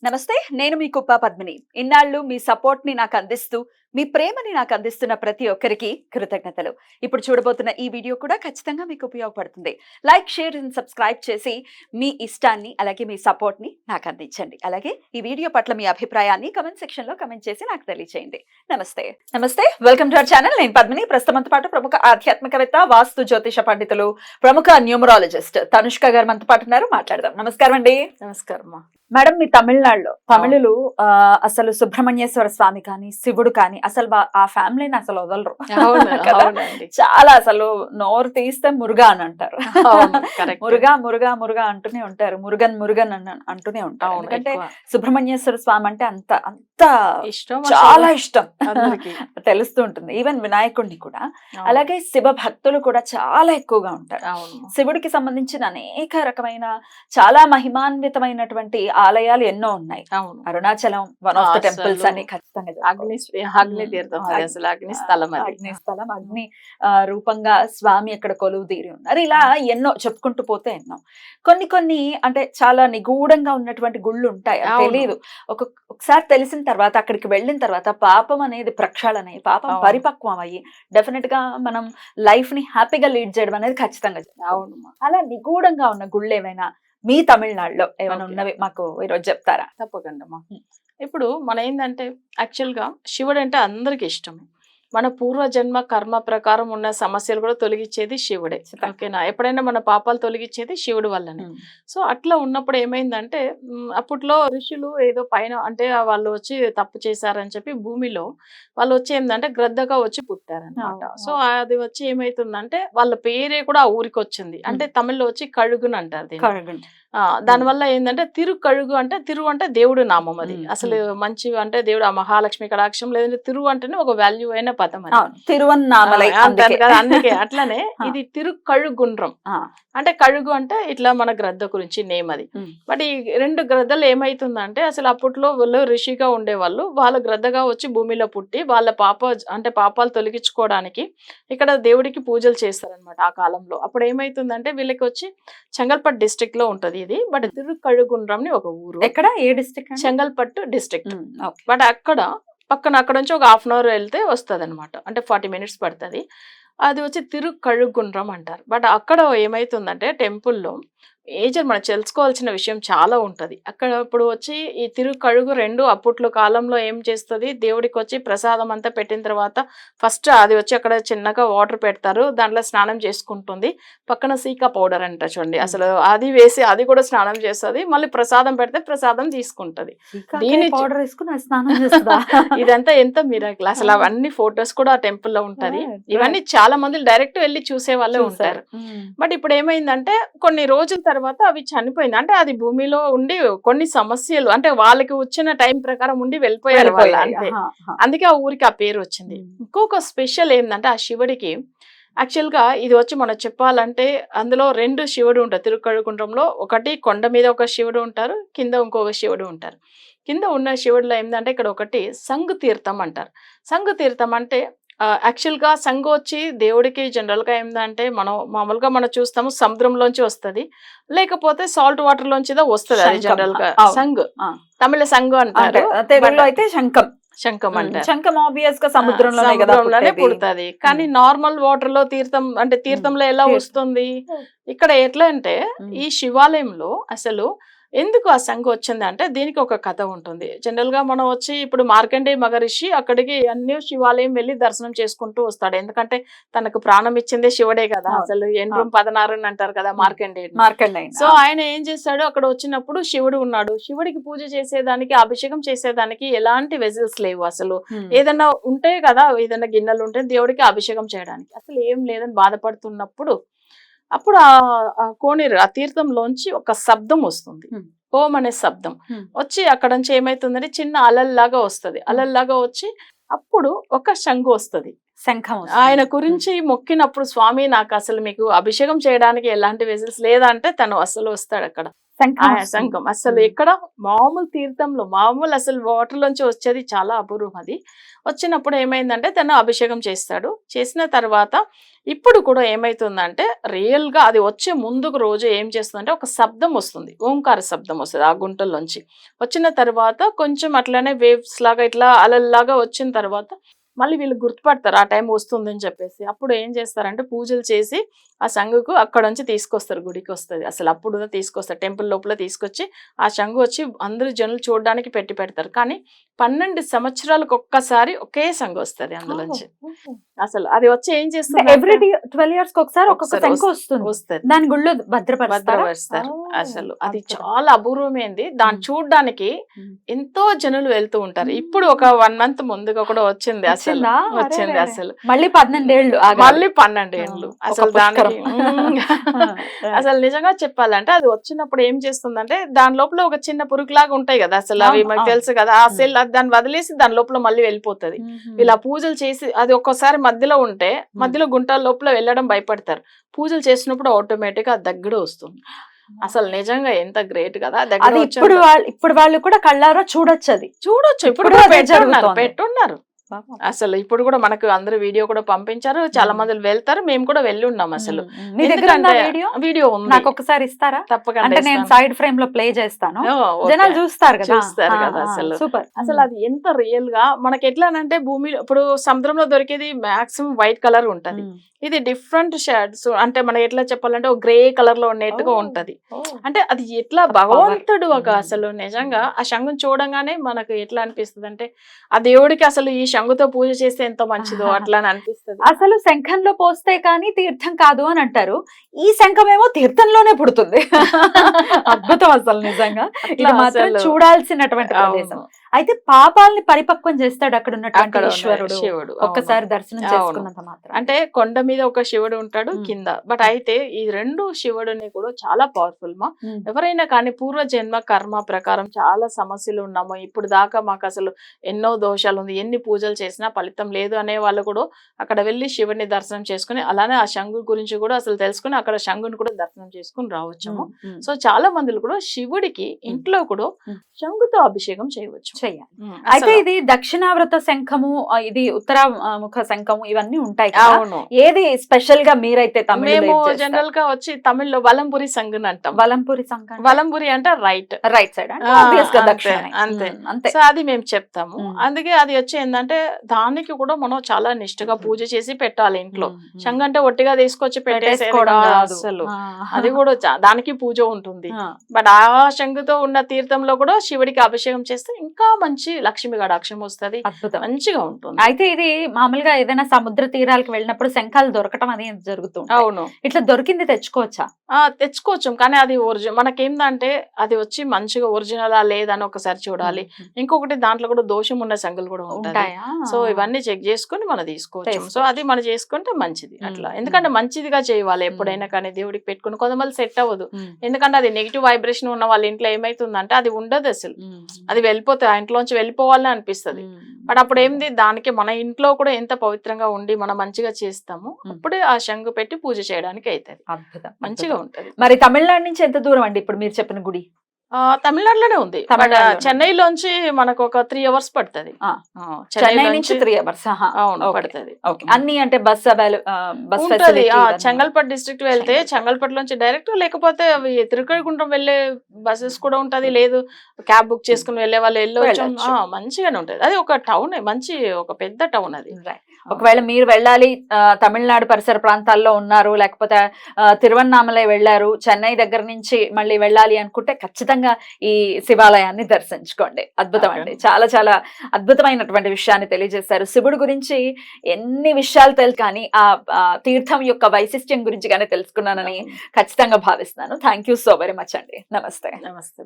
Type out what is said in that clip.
నమస్తే, నేను మీ కుప్ప పద్మిని. ఇన్నాళ్ళు మీ సపోర్ట్‌ని నాకు అందిస్తూ, మీ ప్రేమని నాకు అందిస్తున్న ప్రతి ఒక్కరికి కృతజ్ఞతలు. ఇప్పుడు చూడబోతున్న ఈ వీడియో కూడా ఖచ్చితంగా మీకు ఉపయోగపడుతుంది. లైక్, షేర్ అండ్ సబ్స్క్రైబ్ చేసి మీ ఇష్టాన్ని అలాగే మీ సపోర్ట్‌ని నాకు అందించండి. అలాగే ఈ వీడియో పట్ల మీ అభిప్రాయాన్ని కామెంట్ సెక్షన్‌లో కామెంట్ చేసి నాకు తెలియజేయండి. నమస్తే. Welcome to our channel. నేను పద్మిని. ప్రస్తుతంతో పాటు ప్రముఖ ఆధ్యాత్మికవేత్త, వాస్తు జ్యోతిష పండితులు, ప్రముఖ న్యూమరాలజిస్ట్ తనుష్క గారు మనతో పాటు ఉన్నారు. మాట్లాడదాం. నమస్కారం అండి. నమస్కారం. మేడం, మీ తమిళనాడులో తమిళులు అసలు సుబ్రహ్మణ్యేశ్వర స్వామి కానీ, శివుడు కానీ అసలు ఆ ఫ్యామిలీని అసలు వదలరు. చాలా అసలు నోరు తీస్తే మురుగా అని అంటారు. మురుగా మురుగా మురుగా అంటూనే ఉంటారు. మురుగన్ మురుగన్ అంటూనే ఉంటారు. ఎందుకంటే సుబ్రహ్మణ్యేశ్వర స్వామి అంటే అంత అంత ఇష్టం, చాలా ఇష్టం తెలుస్తూ ఉంటుంది. ఈవెన్ వినాయకుడిని కూడా. అలాగే శివ భక్తులు కూడా చాలా ఎక్కువగా ఉంటారు. శివుడికి సంబంధించిన అనేక రకమైన చాలా మహిమాన్వితమైనటువంటి ఆలయాలు ఎన్నో ఉన్నాయి. Arunachalam one of the temples అని ఖచ్చితంగా. అగ్ని తీర్థం, అగ్ని స్థలం, అగ్ని రూపంగా స్వామి అక్కడ కొలువు తీరి ఉన్నారు. ఇలా ఎన్నో చెప్పుకుంటూ పోతే ఎన్నో. కొన్ని అంటే చాలా నిగూఢంగా ఉన్నటువంటి గుళ్ళు ఉంటాయి, తెలియదు. ఒకసారి తెలిసిన తర్వాత అక్కడికి వెళ్ళిన తర్వాత పాపం అనేది ప్రక్షాళన అయ్యి, పాపం పరిపక్వం అయ్యి డెఫినెట్ గా మనం లైఫ్ ని హ్యాపీగా లీడ్ చేయడం అనేది ఖచ్చితంగా. అవును. అలా నిగూఢంగా ఉన్న గుళ్ళు ఏమైనా మీ తమిళనాడులో ఏమైనా ఉన్నవి మాకు ఈరోజు చెప్తారా? తప్పకుండా. ఇప్పుడు మన ఏంటంటే యాక్చువల్ గా శివుడు అంటే అందరికి ఇష్టమే. మన పూర్వజన్మ కర్మ ప్రకారం ఉన్న సమస్యలు కూడా తొలగించేది శివుడే. ఓకేనా? ఎప్పుడైనా మన పాపాలు తొలగించేది శివుడు వల్లనే. సో అట్లా ఉన్నప్పుడు ఏమైందంటే అప్పట్లో ఋషులు ఏదో పైన అంటే వాళ్ళు వచ్చి తప్పు చేశారని చెప్పి భూమిలో వాళ్ళు వచ్చి ఏంటంటే గ్రద్దగా వచ్చి పుట్టారనమాట. సో అది వచ్చి ఏమైతుందంటే వాళ్ళ పేరే కూడా ఆ ఊరికి వచ్చింది. అంటే తమిళ్లో వచ్చి కഴുగుని అంటారు. దానివల్ల ఏంటంటే తిరుకഴുగు అంటే తిరు అంటే దేవుడు నామం. అది అసలు మంచి అంటే దేవుడు ఆ మహాలక్ష్మి కటాక్షం, లేదంటే తిరు అంటేనే ఒక వాల్యూ అయిన పదం అది. తిరువన్నామలై అంటారు కదా, అందుకే. అట్లనే ఇది తిరుకഴുగుండ్రం అంటే కഴുగు అంటే ఇట్లా మన గ్రద్ద గురించి నేమ్ అది. బట్ ఈ రెండు గ్రద్దలు ఏమైతుందంటే అసలు అప్పట్లో వాళ్ళు ఋషిగా ఉండేవాళ్ళు. వాళ్ళ గ్రద్దగా వచ్చి భూమిలో పుట్టి వాళ్ళ పాపాలు తొలగించుకోవడానికి ఇక్కడ దేవుడికి పూజలు చేస్తారనమాట ఆ కాలంలో. అప్పుడు ఏమైతుందంటే వీళ్ళకి వచ్చి చెంగల్పట్టు డిస్ట్రిక్ట్ లో ఉంటది ఇది. బట్ తిరుకഴുగుండ్రం అని ఒక ఊరు. ఎక్కడ? ఏ డిస్ట్రిక్ట్? చెంగల్పట్టు డిస్ట్రిక్ట్. బట్ అక్కడ నుంచి ఒక 1/2 hour వెళ్తే వస్తుంది అనమాట. అంటే 40 minutes పడుతుంది. అది వచ్చి తిరుకഴുగుండ్రం అంటారు. బట్ అక్కడ ఏమైతుందంటే టెంపుల్లో మనం తెలుసుకోవాల్సిన విషయం చాలా ఉంటది. అక్కడ ఇప్పుడు వచ్చి ఈ తిరుకഴുగు రెండు అప్పట్లో కాలంలో ఏం చేస్తుంది, దేవుడికి వచ్చి ప్రసాదం అంతా పెట్టిన తర్వాత ఫస్ట్ అది వచ్చి అక్కడ చిన్నగా వాటర్ పెడతారు, దాంట్లో స్నానం చేసుకుంటుంది. పక్కన సీకా పౌడర్ అంట చూడండి, అసలు అది వేసి అది కూడా స్నానం చేస్తుంది. మళ్ళీ ప్రసాదం పెడితే ప్రసాదం తీసుకుంటది. దీని ఇదంతా ఎంత మిరాకిల్ అసలు. అవన్నీ ఫొటోస్ కూడా ఆ టెంపుల్ లో ఉంటది. ఇవన్నీ చాలా మంది డైరెక్ట్ వెళ్ళి చూసే వాళ్ళే ఉంటారు. బట్ ఇప్పుడు ఏమైందంటే కొన్ని రోజుల తర్వాత అవి చనిపోయింది. అంటే అది భూమిలో ఉండి కొన్ని సమస్యలు అంటే వాళ్ళకి వచ్చిన టైం ప్రకారం ఉండి వెళ్ళిపోయారు వాళ్ళు, అంతే. అందుకే ఆ ఊరికి ఆ పేరు వచ్చింది. ఇంకొక స్పెషల్ ఏంటంటే ఆ శివుడికి యాక్చువల్ గా ఇది వచ్చి మనం చెప్పాలంటే అందులో 2 శివుడు ఉంటారు తిరుకഴുగుండ్రంలో. ఒకటి కొండ మీద ఒక శివుడు ఉంటారు, కింద ఇంకొక శివుడు ఉంటారు. కింద ఉన్న శివుడిలో ఏంటంటే ఇక్కడ ఒకటి సంగు తీర్థం అంటారు. సంగు తీర్థం అంటే యాక్చువల్ గా సంగు వచ్చి దేవుడికి జనరల్ గా ఏంటంటే మామూలుగా మనం చూస్తాము సముద్రంలోంచి వస్తుంది, లేకపోతే సాల్ట్ వాటర్ లోంచి వస్తుంది. అది జనరల్ గా సంగు, తమిళ సంగు అంటారు. తెలుగులో అయితే శంఖం అంటారు. శంఖం ఆబ్వియస్ గా సముద్రంలోనే పుడుతుంది. కానీ నార్మల్ వాటర్ లో తీర్థం అంటే తీర్థంలో ఎలా వస్తుంది? ఇక్కడ ఎట్లా అంటే ఈ శివాలయంలో అసలు ఎందుకు ఆ సంఘం వచ్చింది అంటే దీనికి ఒక కథ ఉంటుంది. జనరల్ గా మనం వచ్చి ఇప్పుడు మార్కండేయ మహర్షి అక్కడికి అన్ని శివాలయం వెళ్ళి దర్శనం చేసుకుంటూ వస్తాడు. ఎందుకంటే తనకు ప్రాణం ఇచ్చిందే శివుడే కదా. అసలు ఎండ్రం 16 అంటారు కదా మార్కండేయ. సో ఆయన ఏం చేస్తాడు, అక్కడ వచ్చినప్పుడు శివుడు ఉన్నాడు. శివుడికి పూజ చేసేదానికి, అభిషేకం చేసేదానికి ఎలాంటి వెజల్స్ లేవు. అసలు ఏదన్నా ఉంటే కదా, ఏదైనా గిన్నెలు ఉంటే దేవుడికి అభిషేకం చేయడానికి, అసలు ఏం లేదని బాధపడుతున్నప్పుడు అప్పుడు ఆ కోనేరు ఆ తీర్థంలోంచి ఒక శబ్దం వస్తుంది, ఓం అనే శబ్దం వచ్చి అక్కడ నుంచి ఏమైతుందంటే చిన్న అలల్లాగా వస్తుంది. అలల్లాగా వచ్చి అప్పుడు ఒక శంగు వస్తుంది. శంఖం ఆయన గురించి మొక్కినప్పుడు స్వామి నాకు అసలు మీకు అభిషేకం చేయడానికి ఎలాంటి వెజల్స్ లేదంటే తను అసలు వస్తాడు అక్కడ శంఖం అసలు ఎక్కడ మామూలు తీర్థంలో మామూలు అసలు వాటర్ లోంచి వచ్చేది చాలా అపూర్వం. అది వచ్చినప్పుడు ఏమైందంటే తను అభిషేకం చేస్తాడు. చేసిన తర్వాత ఇప్పుడు కూడా ఏమైతుందంటే రియల్ గా అది వచ్చే ముందుకు రోజు ఏం చేస్తుందంటే ఒక శబ్దం వస్తుంది, ఓంకార శబ్దం వస్తుంది ఆ గుంటల్లోంచి. వచ్చిన తర్వాత కొంచెం అట్లానే వేవ్స్ లాగా ఇట్లా అలల్లాగా వచ్చిన తర్వాత మళ్ళీ వీళ్ళు గుర్తుపడతారు ఆ టైం వస్తుందని చెప్పేసి. అప్పుడు ఏం చేస్తారంటే పూజలు చేసి ఆ శంగుకు అక్కడ నుంచి తీసుకొస్తారు, గుడికి వస్తుంది. అసలు అప్పుడు తీసుకొస్తారు, టెంపుల్ లోపల తీసుకొచ్చి ఆ శంగు వచ్చి అందరూ జనులు చూడడానికి పెట్టి పెడతారు. కానీ 12 సంవత్సరాలకు ఒక్కసారి ఒకే శంగు వస్తుంది అందులోంచి. అసలు అది వచ్చి ఏం చేస్తుంది, ఎవ్రీ 12 years ఒకసారి ఒక్కొక్క శంఖం వస్తుంది, దాని గుళ్ళో భద్రపరుస్తారు. అసలు అది చాలా అపూర్వమైంది. దాన్ని చూడడానికి ఎంతో జనులు వెళ్తూ ఉంటారు. ఇప్పుడు ఒక 1 month ముందుగా కూడా వచ్చింది అసలు అసలు మళ్ళీ 12 ఏళ్ళు మళ్ళీ 12 ఏళ్ళు అసలు దానికి అసలు నిజంగా చెప్పాలంటే అది వచ్చినప్పుడు ఏం చేస్తుందంటే దాని లోపల ఒక చిన్న పురుగులాగా ఉంటాయి కదా అసలు, అవి మనకు తెలుసు కదా, ఆ సెల్ దాన్ని వదిలేసి దాని లోపల మళ్ళీ వెళ్ళిపోతుంది. ఇలా పూజలు చేసి అది ఒక్కోసారి మధ్యలో ఉంటే మధ్యలో గుంటల లోపల వెళ్ళడం భయపడతారు. పూజలు చేసినప్పుడు ఆటోమేటిక్ గా దగ్గర వస్తుంది. అసలు నిజంగా ఎంత గ్రేట్ కదా. ఇప్పుడు వాళ్ళు కూడా కళ్ళారా చూడొచ్చు, అది చూడొచ్చు. ఇప్పుడు పెట్టున్నారు అసలు. ఇప్పుడు కూడా మనకు అందరూ వీడియో కూడా పంపించారు, చాలా మంది వెళ్తారు, మేము కూడా వెళ్ళి ఉన్నాం. అసలు వీడియో ఉంది, నాకు ఒకసారి ఇస్తారా? తప్పకుండా నేను సైడ్ ఫ్రేమ్ లో ప్లే చేస్తాను, జనాలు చూస్తారు కదా. అసలు సూపర్. అసలు అది ఎంత రియల్ గా మనకి ఎట్లానంటే భూమి ఇప్పుడు సముద్రంలో దొరికేది మాక్సిమం వైట్ కలర్ ఉంటది, ఇది డిఫరెంట్ షేడ్స్, అంటే మనం ఎట్లా చెప్పాలంటే ఒక గ్రే కలర్ లో ఉన్నట్టుగా ఉంటది. అంటే అది ఎట్లా భగవంతుడు ఒక అసలు నిజంగా ఆ శంఖం చూడంగానే మనకు ఎట్లా అనిపిస్తుంది అంటే ఆ దేవుడికి అసలు ఈ శంఖుతో పూజ చేస్తే ఎంత మంచిదో అట్లా అని అనిపిస్తుంది. అసలు శంఖంలో పోస్తే కానీ తీర్థం కాదు అని అంటారు, ఈ శంఖం ఏమో తీర్థంలోనే పుడుతుంది. అద్భుతం అసలు నిజంగా, ఇది మాత్రం చూడాల్సినటువంటి ప్రదేశం. అయితే పాపాలని పరిపక్వం చేస్తాడు అక్కడ ఉన్నటువంటి ఈశ్వరుడు, శివుడు. ఒక్కసారి దర్శనం చేసుకున్నంత మాత్రం. అంటే కొండ మీద ఒక శివుడు ఉంటాడు కింద, బట్ అయితే ఈ 2 శివుడిని కూడా చాలా పవర్ఫుల్ మా. ఎవరైనా కానీ పూర్వ జన్మ కర్మ ప్రకారం చాలా సమస్యలు ఉన్నాము, ఇప్పుడు దాకా మాకు అసలు ఎన్నో దోషాలు ఉంది, ఎన్ని పూజలు చేసినా ఫలితం లేదు అనే వాళ్ళు కూడా అక్కడ వెళ్ళి శివుడిని దర్శనం చేసుకుని అలానే ఆ శంగు గురించి కూడా అసలు తెలుసుకుని అక్కడ శంగుని కూడా దర్శనం చేసుకుని రావచ్చాము. సో చాలా మంది కూడా శివుడికి ఇంట్లో కూడా శంగుతో అభిషేకం చేయవచ్చు. అయితే ఇది దక్షిణావృత శంఖము, ఇది ఉత్తరాముఖ శంఖము, ఇవన్నీ ఉంటాయి కదా, ఏది స్పెషల్ గా మీరైతే మేము జనరల్ గా వచ్చి తమిళ్లో వలంపురి సంఘం అంటాం. వలంపురి సంఘం, వలంపురి అంటే రైట్ సైడ్ అంతే. సో అది మేము చెప్తాము. అందుకే అది వచ్చి ఏంటంటే దానికి కూడా మనం చాలా నిష్ఠగా పూజ చేసి పెట్టాలి ఇంట్లో. శంఖం అంటే ఒట్టిగా తీసుకొచ్చి పెట్టేసుకోవడం అసలు, అది కూడా దానికి పూజ ఉంటుంది. బట్ ఆ శంఖుతో ఉన్న తీర్థంలో కూడా శివుడికి అభిషేకం చేస్తే ఇంకా మంచి లక్ష్మి కటాక్షం వస్తుంది, మంచిగా ఉంటుంది. అయితే ఇది మామూలుగా ఏదైనా సముద్ర తీరాలకు వెళ్ళినప్పుడు శంఖాలు దొరకటం అనేది జరుగుతుంది. అవును, ఇట్లా దొరికింది తెచ్చుకోవచ్చా? తెచ్చుకోవచ్చు, కానీ అది ఒరిజినల్ మనకేందంటే అది వచ్చి మంచిగా ఒరిజినల్ లేదని ఒకసారి చూడాలి. ఇంకొకటి దాంట్లో కూడా దోషం ఉన్న శంఖులు కూడా ఉంటాయి. సో ఇవన్నీ చెక్ చేసుకుని మనం తీసుకోవచ్చు. సో అది మనం చేసుకుంటే మంచిది అట్లా. ఎందుకంటే మంచిదిగా చేయాలి ఎప్పుడైనా కానీ దేవుడికి పెట్టుకుని. కొంతమంది సెట్ అవ్వదు, ఎందుకంటే అది నెగిటివ్ వైబ్రేషన్ ఉన్న వాళ్ళ ఇంట్లో ఏమైతుందంటే అది ఉండదు అసలు, అది వెళ్ళిపోతే ఆ ఇంట్లోంచి వెళ్ళిపోవాలని అనిపిస్తుంది. బట్ అప్పుడు ఏంది దానికి మన ఇంట్లో కూడా ఎంత పవిత్రంగా ఉండి మనం మంచిగా చేస్తాము, అప్పుడే ఆ శంగు పెట్టి పూజ చేయడానికి అవుతుంది, మంచిగా ఉంటది. మరి తమిళనాడు నుంచి ఎంత దూరం అండి ఇప్పుడు మీరు చెప్పిన గుడి? తమిళనాడులోనే ఉంది, చెన్నైలోంచి మనకు ఒక 3 hours పడుతుంది. చెన్నై నుంచి 3 hours పడుతుంది. అన్ని అంటే బస్ ఉంటది. చెంగల్పట్టు డిస్ట్రిక్ట్ వెళ్తే చెంగల్పట్టు నుంచి డైరెక్ట్, లేకపోతే అవి తిరుకడిగుంటం వెళ్లే బస్సెస్ కూడా ఉంటది, లేదు క్యాబ్ బుక్ చేసుకుని వెళ్లే వాళ్ళు వెళ్ళొచ్చు, మంచిగానే ఉంటది. అది ఒక టౌన్, మంచి ఒక పెద్ద టౌన్ అది. ఒకవేళ మీరు వెళ్ళాలి, తమిళనాడు పరిసర ప్రాంతాల్లో ఉన్నారు, లేకపోతే తిరువన్నామలై వెళ్ళారు, చెన్నై దగ్గర నుంచి మళ్ళీ వెళ్ళాలి అనుకుంటే ఖచ్చితంగా ఈ శివాలయాన్ని దర్శించుకోండి. అద్భుతం అండి, చాలా చాలా అద్భుతమైనటువంటి విషయాన్ని తెలియజేశారు. శివుడు గురించి ఎన్ని విషయాలు తెలుసు, కానీ ఆ తీర్థం యొక్క వైశిష్ట్యం గురించి కానీ తెలుసుకున్నానని ఖచ్చితంగా భావిస్తున్నాను. Thank you so very much అండి. నమస్తే. నమస్తే.